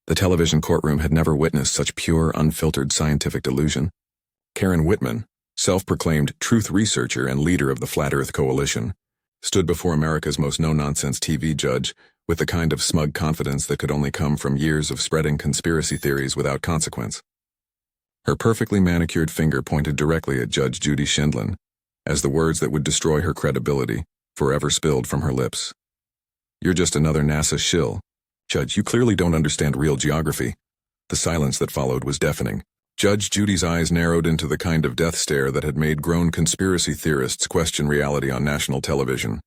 The television courtroom had never witnessed such pure, unfiltered scientific delusion. Karen Whitman, self-proclaimed truth researcher and leader of the Flat Earth Coalition, stood before America's most no-nonsense TV judge with the kind of smug confidence that could only come from years of spreading conspiracy theories without consequence. Her perfectly manicured finger pointed directly at Judge Judy Final, as the words that would destroy her credibility forever spilled from her lips. "You're just another NASA shill. Judge, you clearly don't understand real geography." The silence that followed was deafening. Judge Judy's eyes narrowed into the kind of death stare that had made grown conspiracy theorists question reality on national television.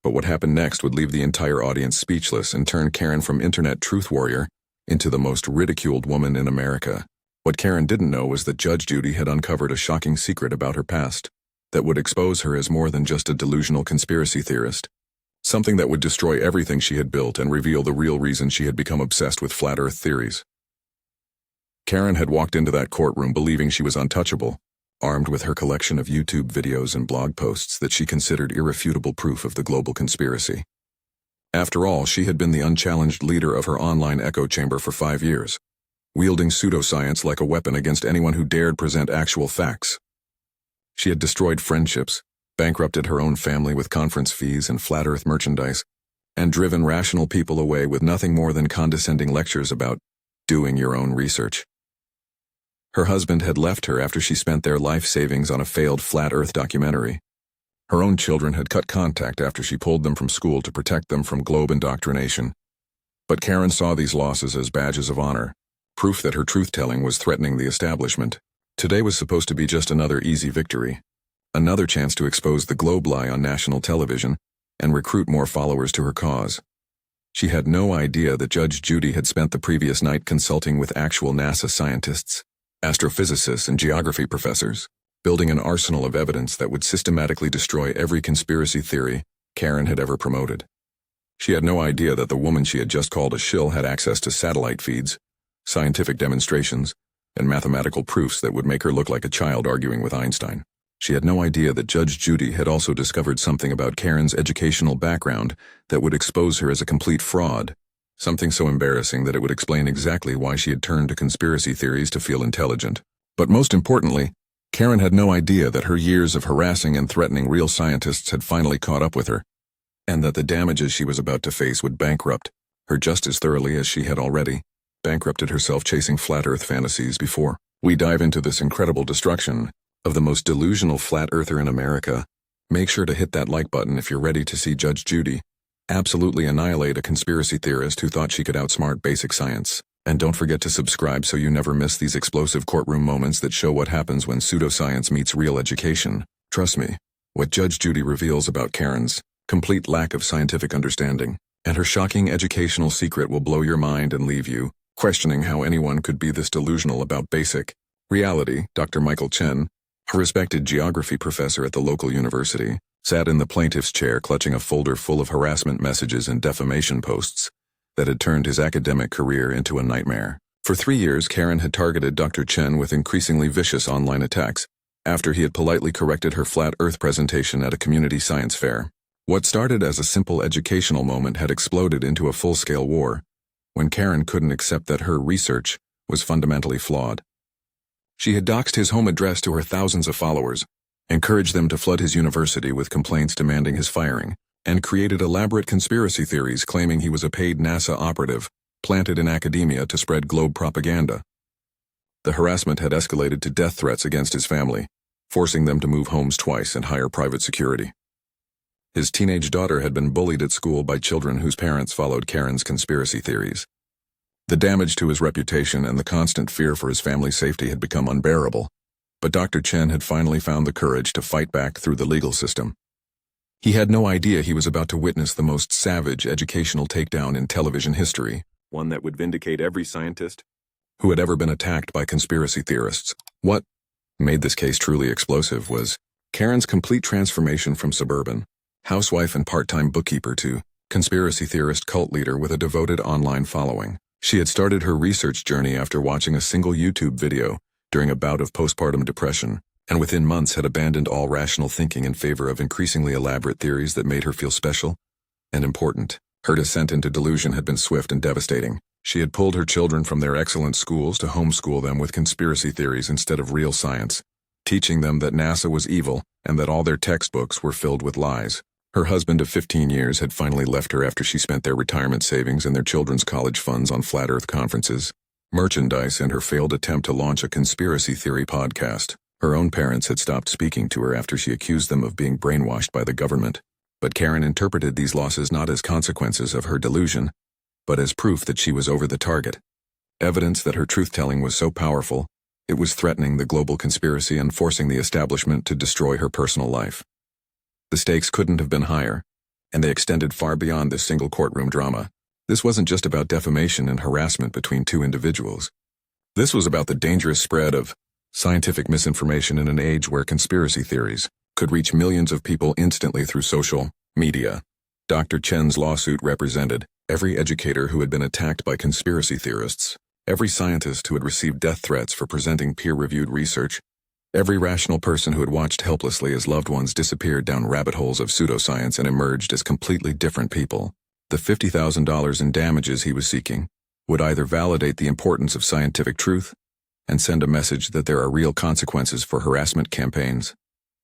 But what happened next would leave the entire audience speechless and turn Karen from internet truth warrior into the most ridiculed woman in America. What Karen didn't know was that Judge Judy had uncovered a shocking secret about her past that would expose her as more than just a delusional conspiracy theorist. Something that would destroy everything she had built and reveal the real reason she had become obsessed with flat earth theories. Karen had walked into that courtroom believing she was untouchable, armed with her collection of YouTube videos and blog posts that she considered irrefutable proof of the global conspiracy. After all, she had been the unchallenged leader of her online echo chamber for 5 years, wielding pseudoscience like a weapon against anyone who dared present actual facts. She had destroyed friendships, bankrupted her own family with conference fees and flat earth merchandise, and driven rational people away with nothing more than condescending lectures about doing your own research. Her husband had left her after she spent their life savings on a failed flat earth documentary. Her own children had cut contact after she pulled them from school to protect them from globe indoctrination. But Karen saw these losses as badges of honor, proof that her truth-telling was threatening the establishment. Today was supposed to be just another easy victory. Another chance to expose the globe lie on national television and recruit more followers to her cause. She had no idea that Judge Judy had spent the previous night consulting with actual NASA scientists, astrophysicists, and geography professors, building an arsenal of evidence that would systematically destroy every conspiracy theory Karen had ever promoted. She had no idea that the woman she had just called a shill had access to satellite feeds, scientific demonstrations, and mathematical proofs that would make her look like a child arguing with Einstein. She had no idea that Judge Judy had also discovered something about Karen's educational background that would expose her as a complete fraud, something so embarrassing that it would explain exactly why she had turned to conspiracy theories to feel intelligent. But most importantly, Karen had no idea that her years of harassing and threatening real scientists had finally caught up with her, and that the damages she was about to face would bankrupt her just as thoroughly as she had already bankrupted herself chasing flat earth fantasies before. We dive into this incredible destruction of the most delusional flat earther in America. Make sure to hit that like button if you're ready to see Judge Judy absolutely annihilate a conspiracy theorist who thought she could outsmart basic science. And don't forget to subscribe so you never miss these explosive courtroom moments that show what happens when pseudoscience meets real education. Trust me, what Judge Judy reveals about Karen's complete lack of scientific understanding and her shocking educational secret will blow your mind and leave you questioning how anyone could be this delusional about basic reality. Dr. Michael Chen, a respected geography professor at the local university, sat in the plaintiff's chair clutching a folder full of harassment messages and defamation posts that had turned his academic career into a nightmare. For 3 years, Karen had targeted Dr. Chen with increasingly vicious online attacks after he had politely corrected her flat earth presentation at a community science fair. What started as a simple educational moment had exploded into a full-scale war when Karen couldn't accept that her research was fundamentally flawed. She had doxed his home address to her thousands of followers, encouraged them to flood his university with complaints demanding his firing, and created elaborate conspiracy theories claiming he was a paid NASA operative planted in academia to spread globe propaganda. The harassment had escalated to death threats against his family, forcing them to move homes twice and hire private security. His teenage daughter had been bullied at school by children whose parents followed Karen's conspiracy theories. The damage to his reputation and the constant fear for his family's safety had become unbearable, but Dr. Chen had finally found the courage to fight back through the legal system. He had no idea he was about to witness the most savage educational takedown in television history, one that would vindicate every scientist who had ever been attacked by conspiracy theorists. What made this case truly explosive was Karen's complete transformation from suburban housewife and part-time bookkeeper to conspiracy theorist cult leader with a devoted online following. She had started her research journey after watching a single YouTube video during a bout of postpartum depression, and within months had abandoned all rational thinking in favor of increasingly elaborate theories that made her feel special and important. Her descent into delusion had been swift and devastating. She had pulled her children from their excellent schools to homeschool them with conspiracy theories instead of real science, teaching them that NASA was evil and that all their textbooks were filled with lies. Her husband of 15 years had finally left her after she spent their retirement savings and their children's college funds on flat earth conferences, merchandise, and her failed attempt to launch a conspiracy theory podcast. Her own parents had stopped speaking to her after she accused them of being brainwashed by the government. But Karen interpreted these losses not as consequences of her delusion, but as proof that she was over the target. Evidence that her truth-telling was so powerful, it was threatening the global conspiracy and forcing the establishment to destroy her personal life. The stakes couldn't have been higher, and they extended far beyond this single courtroom drama. This wasn't just about defamation and harassment between two individuals. This was about the dangerous spread of scientific misinformation in an age where conspiracy theories could reach millions of people instantly through social media. Dr. Chen's lawsuit represented every educator who had been attacked by conspiracy theorists, every scientist who had received death threats for presenting peer-reviewed research, every rational person who had watched helplessly as loved ones disappeared down rabbit holes of pseudoscience and emerged as completely different people. The $50,000 in damages he was seeking would either validate the importance of scientific truth and send a message that there are real consequences for harassment campaigns,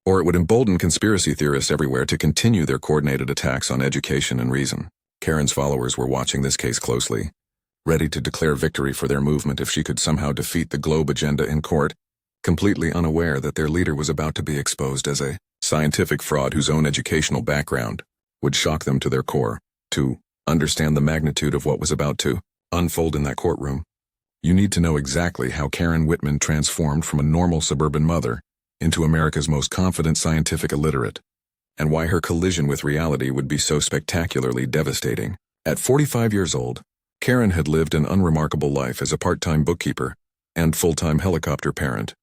or it would embolden conspiracy theorists everywhere to continue their coordinated attacks on education and reason. Karen's followers were watching this case closely, ready to declare victory for their movement if she could somehow defeat the Globe agenda in court, completely unaware that their leader was about to be exposed as a scientific fraud whose own educational background would shock them to their core. To understand the magnitude of what was about to unfold in that courtroom, you need to know exactly how Karen Whitman transformed from a normal suburban mother into America's most confident scientific illiterate, and why her collision with reality would be so spectacularly devastating. At 45 years old, Karen had lived an unremarkable life as a part-time bookkeeper and full-time helicopter parent,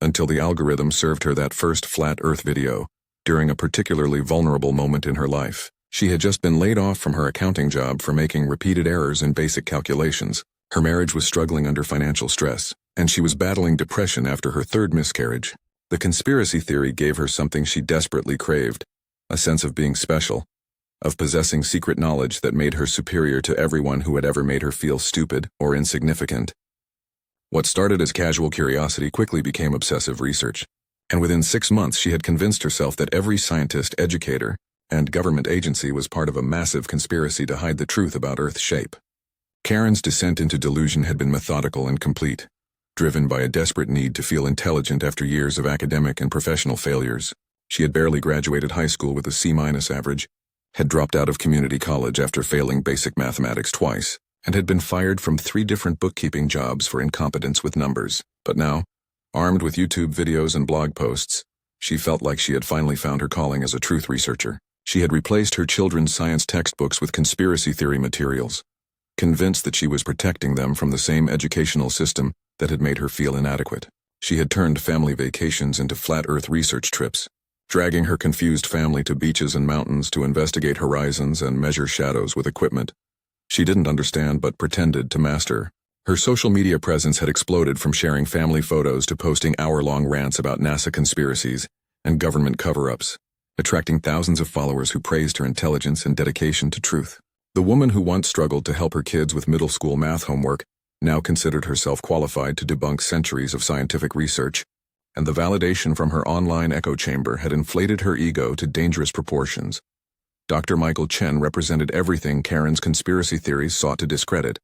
until the algorithm served her that first flat Earth video during a particularly vulnerable moment in her life. She had just been laid off from her accounting job for making repeated errors in basic calculations. Her marriage was struggling under financial stress, and she was battling depression after her third miscarriage. The conspiracy theory gave her something she desperately craved, a sense of being special, of possessing secret knowledge that made her superior to everyone who had ever made her feel stupid or insignificant. What started as casual curiosity quickly became obsessive research, and within 6 months she had convinced herself that every scientist, educator, and government agency was part of a massive conspiracy to hide the truth about Earth's shape. Karen's descent into delusion had been methodical and complete, driven by a desperate need to feel intelligent after years of academic and professional failures. She had barely graduated high school with a C- average, had dropped out of community college after failing basic mathematics twice, and had been fired from 3 different bookkeeping jobs for incompetence with numbers. But now, armed with YouTube videos and blog posts, she felt like she had finally found her calling as a truth researcher. She had replaced her children's science textbooks with conspiracy theory materials, convinced that she was protecting them from the same educational system that had made her feel inadequate. She had turned family vacations into flat Earth research trips, dragging her confused family to beaches and mountains to investigate horizons and measure shadows with equipment she didn't understand but pretended to master. Her social media presence had exploded from sharing family photos to posting hour-long rants about NASA conspiracies and government cover-ups, attracting thousands of followers who praised her intelligence and dedication to truth. The woman who once struggled to help her kids with middle school math homework now considered herself qualified to debunk centuries of scientific research, and the validation from her online echo chamber had inflated her ego to dangerous proportions. Dr. Michael Chen represented everything Karen's conspiracy theories sought to discredit,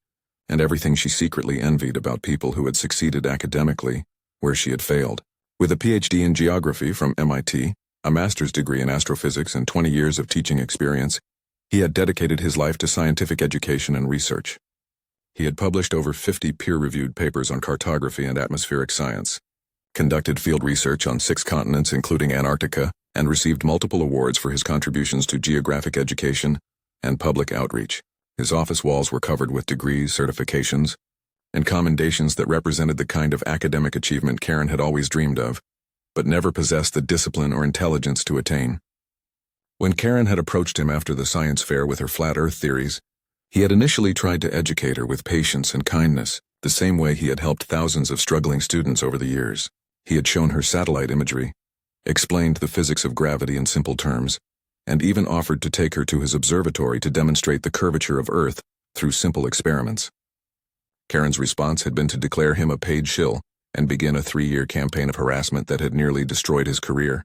and everything she secretly envied about people who had succeeded academically where she had failed. With a PhD in geography from MIT, a master's degree in astrophysics, and 20 years of teaching experience, he had dedicated his life to scientific education and research. He had published over 50 peer-reviewed papers on cartography and atmospheric science, conducted field research on 6 continents including Antarctica, and received multiple awards for his contributions to geographic education and public outreach. His office walls were covered with degrees, certifications, and commendations that represented the kind of academic achievement Karen had always dreamed of, but never possessed the discipline or intelligence to attain. When Karen had approached him after the science fair with her flat Earth theories, he had initially tried to educate her with patience and kindness, the same way he had helped thousands of struggling students over the years. He had shown her satellite imagery, explained the physics of gravity in simple terms, and even offered to take her to his observatory to demonstrate the curvature of Earth through simple experiments. Karen's response had been to declare him a paid shill and begin a 3-year campaign of harassment that had nearly destroyed his career.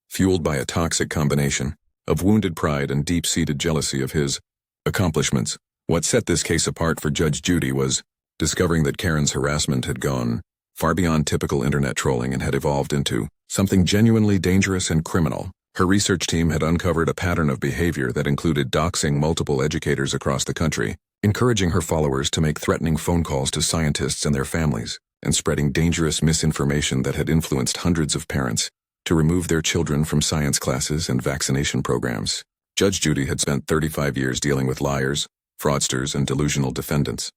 Fueled by a toxic combination of wounded pride and deep-seated jealousy of his accomplishments, what set this case apart for Judge Judy was discovering that Karen's harassment had gone far beyond typical internet trolling and had evolved into something genuinely dangerous and criminal. Her research team had uncovered a pattern of behavior that included doxing multiple educators across the country, encouraging her followers to make threatening phone calls to scientists and their families, and spreading dangerous misinformation that had influenced hundreds of parents to remove their children from science classes and vaccination programs. Judge Judy had spent 35 years dealing with liars, fraudsters, and delusional defendants.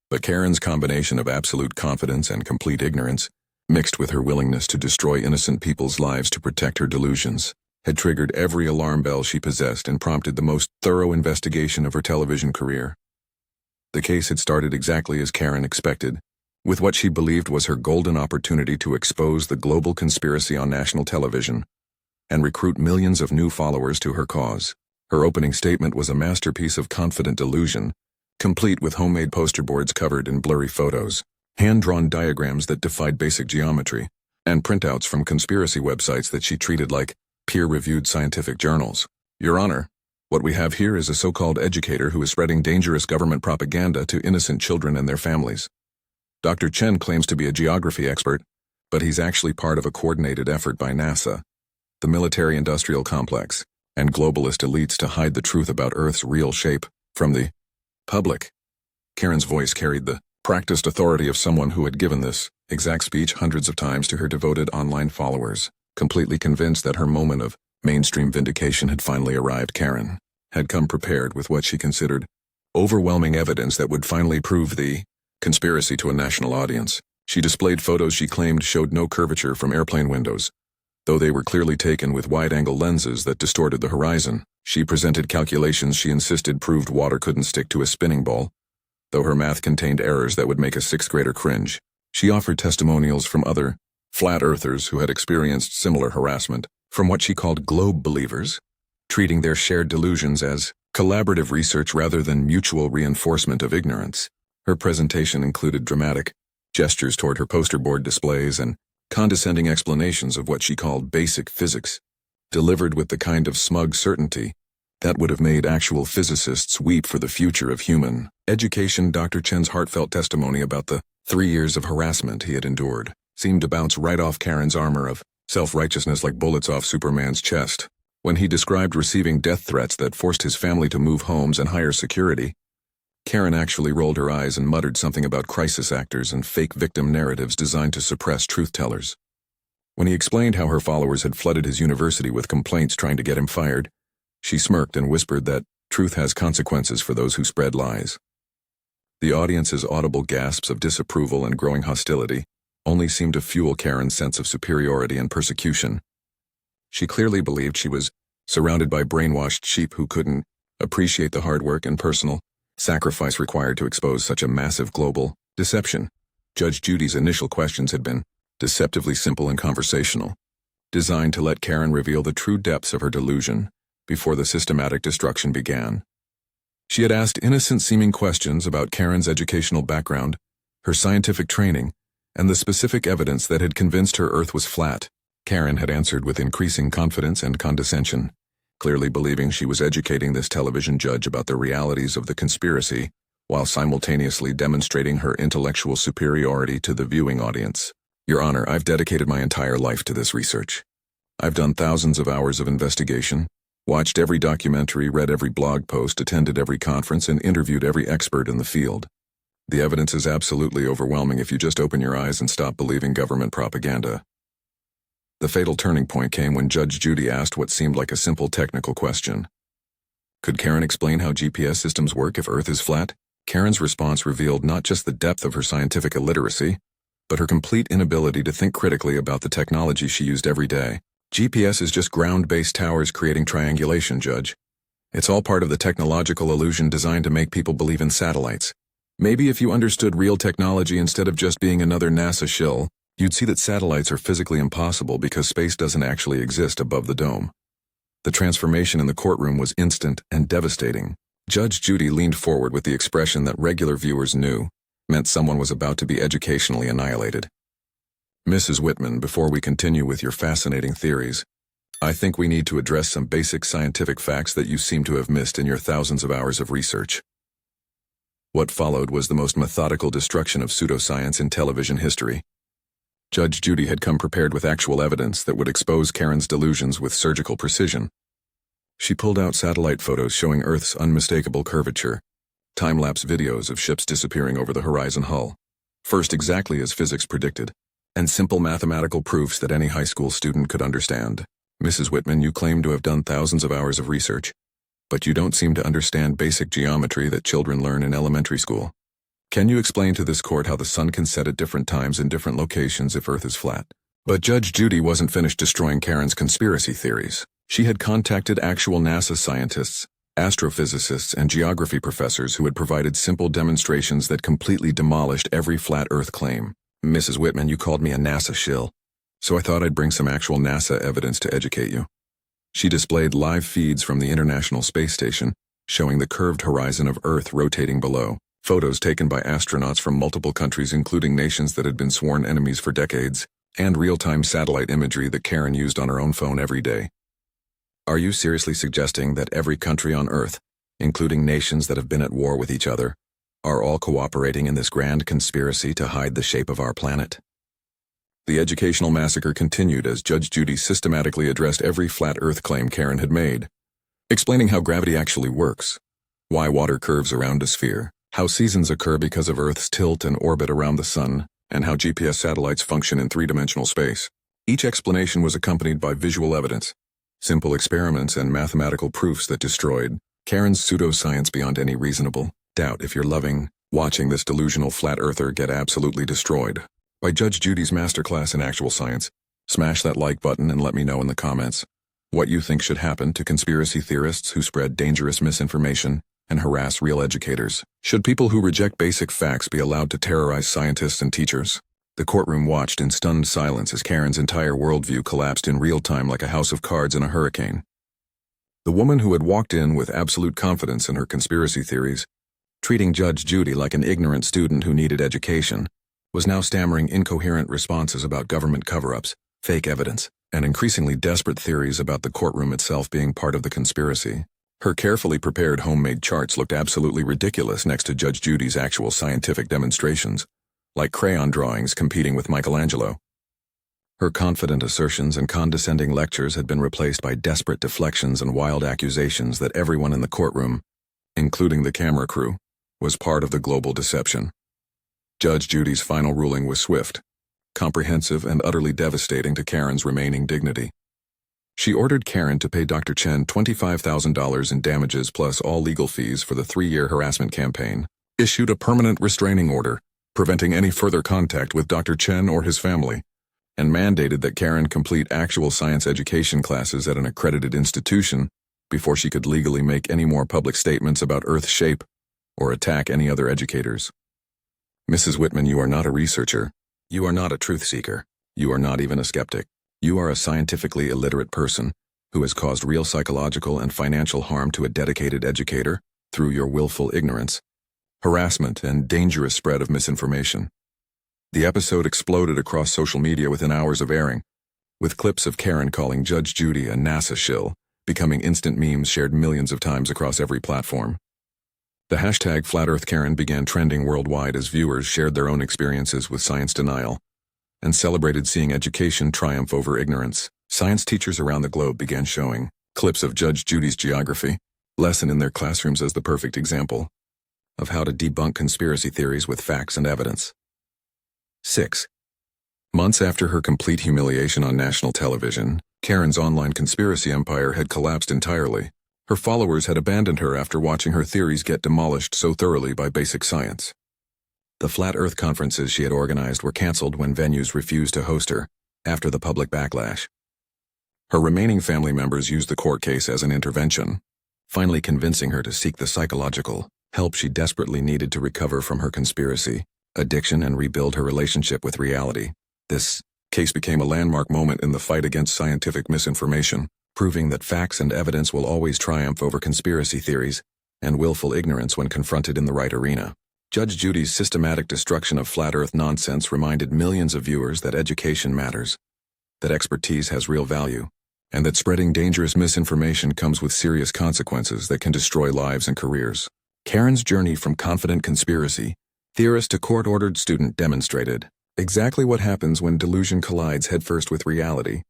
But Karen's combination of absolute confidence and complete ignorance, mixed with her willingness to destroy innocent people's lives to protect her delusions, had triggered every alarm bell she possessed and prompted the most thorough investigation of her television career. The case had started exactly as Karen expected, with what she believed was her golden opportunity to expose the global conspiracy on national television and recruit millions of new followers to her cause. Her opening statement was a masterpiece of confident delusion, complete with homemade poster boards covered in blurry photos, hand-drawn diagrams that defied basic geometry, and printouts from conspiracy websites that she treated like peer-reviewed scientific journals. Your Honor, what we have here is a so-called educator who is spreading dangerous government propaganda to innocent children and their families. Dr. Chen claims to be a geography expert, but he's actually part of a coordinated effort by NASA, the military-industrial complex, and globalist elites to hide the truth about Earth's real shape from the public. Karen's voice carried the practiced authority of someone who had given this exact speech hundreds of times to her devoted online followers. Completely convinced that her moment of mainstream vindication had finally arrived, Karen had come prepared with what she considered overwhelming evidence that would finally prove the conspiracy to a national audience. She displayed photos she claimed showed no curvature from airplane windows, though they were clearly taken with wide-angle lenses that distorted the horizon. She presented calculations she insisted proved water couldn't stick to a spinning ball, though her math contained errors that would make a 6th grader cringe. She offered testimonials from other flat earthers who had experienced similar harassment, from what she called globe believers, treating their shared delusions as collaborative research rather than mutual reinforcement of ignorance. Her presentation included dramatic gestures toward her poster board displays and condescending explanations of what she called basic physics, delivered with the kind of smug certainty that would have made actual physicists weep for the future of human education. Dr. Chen's heartfelt testimony about the 3 years of harassment he had endured seemed to bounce right off Karen's armor of self-righteousness like bullets off Superman's chest. When he described receiving death threats that forced his family to move homes and hire security, Karen actually rolled her eyes and muttered something about crisis actors and fake victim narratives designed to suppress truth-tellers. When he explained how her followers had flooded his university with complaints trying to get him fired, she smirked and whispered that truth has consequences for those who spread lies. The audience's audible gasps of disapproval and growing hostility only seemed to fuel Karen's sense of superiority and persecution. She clearly believed she was surrounded by brainwashed sheep who couldn't appreciate the hard work and personal sacrifice required to expose such a massive global deception. Judge Judy's initial questions had been deceptively simple and conversational, designed to let Karen reveal the true depths of her delusion before the systematic destruction began. She had asked innocent-seeming questions about Karen's educational background, her scientific training, and the specific evidence that had convinced her Earth was flat. Karen had answered with increasing confidence and condescension, clearly believing she was educating this television judge about the realities of the conspiracy, while simultaneously demonstrating her intellectual superiority to the viewing audience. Your Honor, I've dedicated my entire life to this research. I've done thousands of hours of investigation, watched every documentary, read every blog post, attended every conference, and interviewed every expert in the field. The evidence is absolutely overwhelming if you just open your eyes and stop believing government propaganda. The fatal turning point came when Judge Judy asked what seemed like a simple technical question. Could Karen explain how GPS systems work if Earth is flat? Karen's response revealed not just the depth of her scientific illiteracy, but her complete inability to think critically about the technology she used every day. GPS is just ground-based towers creating triangulation, Judge. It's all part of the technological illusion designed to make people believe in satellites. Maybe if you understood real technology instead of just being another NASA shill, you'd see that satellites are physically impossible because space doesn't actually exist above the dome. The transformation in the courtroom was instant and devastating. Judge Judy leaned forward with the expression that regular viewers knew, meant someone was about to be educationally annihilated. Mrs. Whitman, before we continue with your fascinating theories, I think we need to address some basic scientific facts that you seem to have missed in your thousands of hours of research. What followed was the most methodical destruction of pseudoscience in television history. Judge Judy had come prepared with actual evidence that would expose Karen's delusions with surgical precision. She pulled out satellite photos showing Earth's unmistakable curvature, time-lapse videos of ships disappearing over the horizon hull, first exactly as physics predicted, and simple mathematical proofs that any high school student could understand. Mrs. Whitman, you claim to have done thousands of hours of research, but you don't seem to understand basic geometry that children learn in elementary school. Can you explain to this court how the sun can set at different times in different locations if Earth is flat? But Judge Judy wasn't finished destroying Karen's conspiracy theories. She had contacted actual NASA scientists, astrophysicists, and geography professors who had provided simple demonstrations that completely demolished every flat Earth claim. Mrs. Whitman, you called me a NASA shill, so I thought I'd bring some actual NASA evidence to educate you. She displayed live feeds from the International Space Station, showing the curved horizon of Earth rotating below, photos taken by astronauts from multiple countries including nations that had been sworn enemies for decades, and real-time satellite imagery that Karen used on her own phone every day. Are you seriously suggesting that every country on Earth, including nations that have been at war with each other, are all cooperating in this grand conspiracy to hide the shape of our planet? The educational massacre continued as Judge Judy systematically addressed every flat Earth claim Karen had made, explaining how gravity actually works, why water curves around a sphere, how seasons occur because of Earth's tilt and orbit around the sun, and how GPS satellites function in three-dimensional space. Each explanation was accompanied by visual evidence, simple experiments, and mathematical proofs that destroyed Karen's pseudoscience beyond any reasonable doubt. If you're watching this delusional flat earther get absolutely destroyed by Judge Judy's masterclass in actual science, smash that like button and let me know in the comments what you think should happen to conspiracy theorists who spread dangerous misinformation and harass real educators. Should people who reject basic facts be allowed to terrorize scientists and teachers? The courtroom watched in stunned silence as Karen's entire worldview collapsed in real time like a house of cards in a hurricane. The woman who had walked in with absolute confidence in her conspiracy theories, treating Judge Judy like an ignorant student who needed education, was now stammering incoherent responses about government cover-ups, fake evidence, and increasingly desperate theories about the courtroom itself being part of the conspiracy. Her carefully prepared homemade charts looked absolutely ridiculous next to Judge Judy's actual scientific demonstrations, like crayon drawings competing with Michelangelo. Her confident assertions and condescending lectures had been replaced by desperate deflections and wild accusations that everyone in the courtroom, including the camera crew, was part of the global deception. Judge Judy's final ruling was swift, comprehensive, and utterly devastating to Karen's remaining dignity. She ordered Karen to pay Dr. Chen $25,000 in damages plus all legal fees for the 3-year harassment campaign, issued a permanent restraining order, preventing any further contact with Dr. Chen or his family, and mandated that Karen complete actual science education classes at an accredited institution before she could legally make any more public statements about Earth's shape or attack any other educators. Mrs. Whitman, you are not a researcher. You are not a truth seeker. You are not even a skeptic. You are a scientifically illiterate person who has caused real psychological and financial harm to a dedicated educator through your willful ignorance, harassment, and dangerous spread of misinformation. The episode exploded across social media within hours of airing, with clips of Karen calling Judge Judy a NASA shill becoming instant memes shared millions of times across every platform. The hashtag #FlatEarthKaren began trending worldwide as viewers shared their own experiences with science denial and celebrated seeing education triumph over ignorance. Science teachers around the globe began showing clips of Judge Judy's geography lesson in their classrooms as the perfect example of how to debunk conspiracy theories with facts and evidence. 6. Months after her complete humiliation on national television, Karen's online conspiracy empire had collapsed entirely. Her followers had abandoned her after watching her theories get demolished so thoroughly by basic science. The Flat Earth conferences she had organized were canceled when venues refused to host her, after the public backlash. Her remaining family members used the court case as an intervention, finally convincing her to seek the psychological help she desperately needed to recover from her conspiracy addiction and rebuild her relationship with reality. This case became a landmark moment in the fight against scientific misinformation, proving that facts and evidence will always triumph over conspiracy theories and willful ignorance when confronted in the right arena. Judge Judy's systematic destruction of flat earth nonsense reminded millions of viewers that education matters, that expertise has real value, and that spreading dangerous misinformation comes with serious consequences that can destroy lives and careers. Karen's journey from confident conspiracy theorist to court-ordered student demonstrated exactly what happens when delusion collides headfirst with reality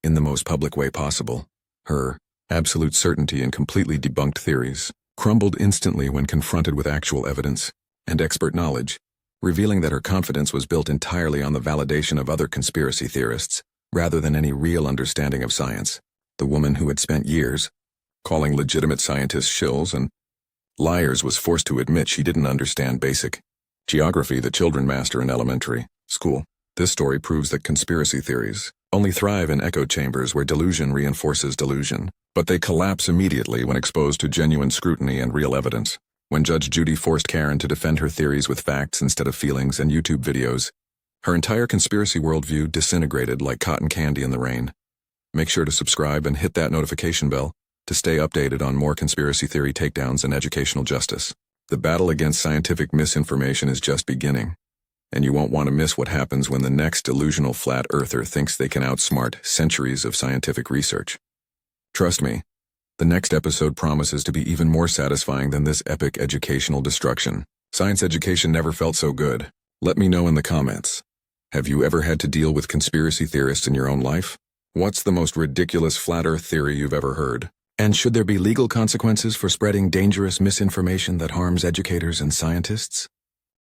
in the most public way possible. Her absolute certainty in completely debunked theories crumbled instantly when confronted with actual evidence and expert knowledge, revealing that her confidence was built entirely on the validation of other conspiracy theorists, rather than any real understanding of science. The woman who had spent years calling legitimate scientists shills and liars was forced to admit she didn't understand basic geography that children master in elementary school. This story proves that conspiracy theories only thrive in echo chambers where delusion reinforces delusion, but they collapse immediately when exposed to genuine scrutiny and real evidence. When Judge Judy forced Karen to defend her theories with facts instead of feelings and YouTube videos, her entire conspiracy worldview disintegrated like cotton candy in the rain. Make sure to subscribe and hit that notification bell to stay updated on more conspiracy theory takedowns and educational justice. The battle against scientific misinformation is just beginning, and you won't want to miss what happens when the next delusional flat earther thinks they can outsmart centuries of scientific research. Trust me, the next episode promises to be even more satisfying than this epic educational destruction. Science education never felt so good. Let me know in the comments. Have you ever had to deal with conspiracy theorists in your own life? What's the most ridiculous flat earth theory you've ever heard? And should there be legal consequences for spreading dangerous misinformation that harms educators and scientists?